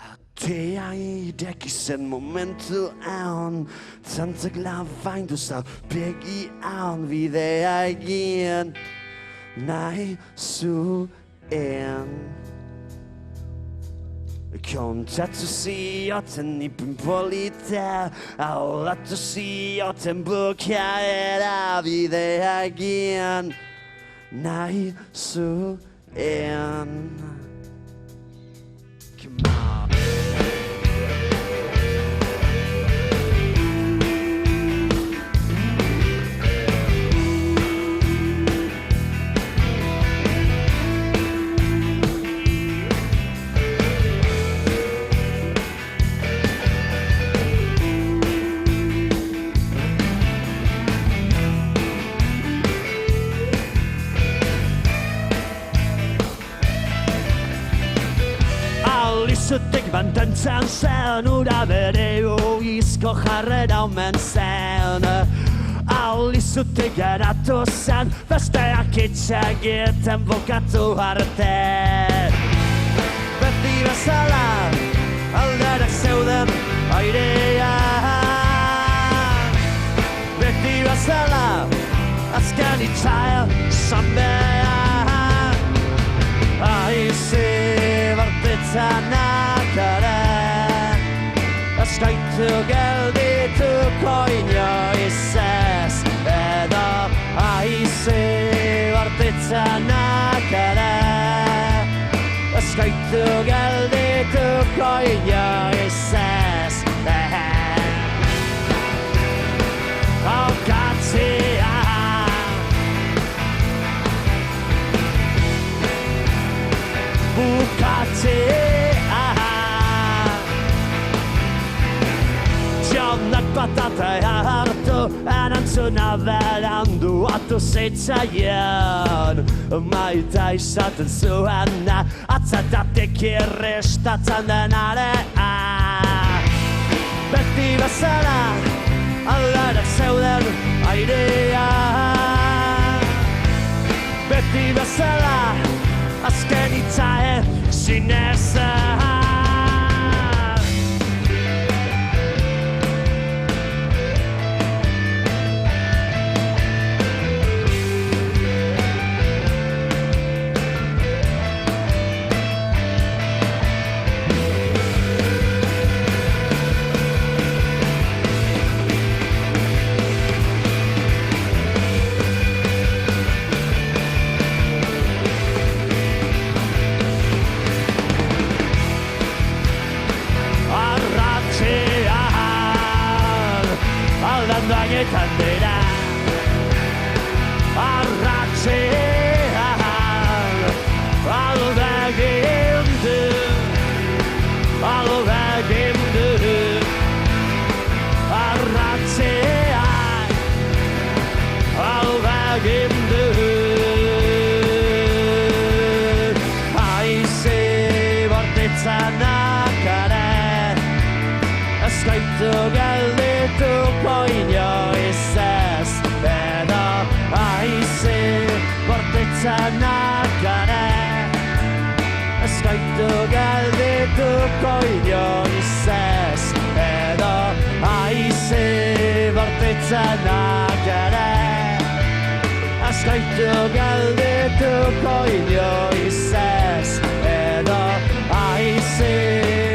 Atea ideki zen momentuan, zantzak labaindu zaurpegian, bidea egin nahi zuen. Kontatu zioten ipin polita, aldatu zioten bukaera, bidea egin nahi zuen. Come on. Zutik mantentzen zen, ura bere oizko jarrera omen zen. Alizutik geratu zen, besteak itxegiten bukatu arte. Beti bezala, alderak zeuden airean. Beti bezala, azken itxaia sanbean. Aizi bartitzenak ere, eskaitu geldituko inoiz ez. Edo aizi bartitzenak ere, eskaitu geldituko inoiz ez. Aukatzia bukatzea, Jonak patatea hartu, erantzuna berandu atu zitzaien. Maita izaten zuena, atzetatik irristatzen denarea. Beti bezala, alderak zeuden airean. Beti bezala, azken itzae zinezan. Aldandagetan dira, arratzean aldegin du, arratzean aldegin du. Aizi bortitzenak ere, eskaitu geldituko inoiz ez. Edo aizi bortitzenak ere, eskaitu geldituko inoiz ez. Edo aizi bortitzenak ere, eskaitu geldituko inoiz ez. Edo aizi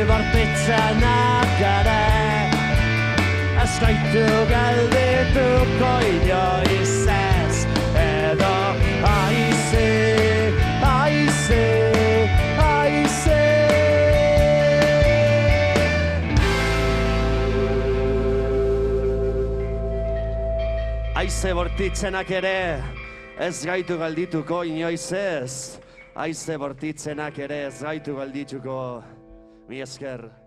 bortitzenak ere, eskaitu geldituko inoiz ez. Edo aizi, aizi, aizi. Aize bortitzenak ere, ez gaitu geldituko inoiz ez. Aize bortitzenak ere, ez gaitu geldituko. Mi esker.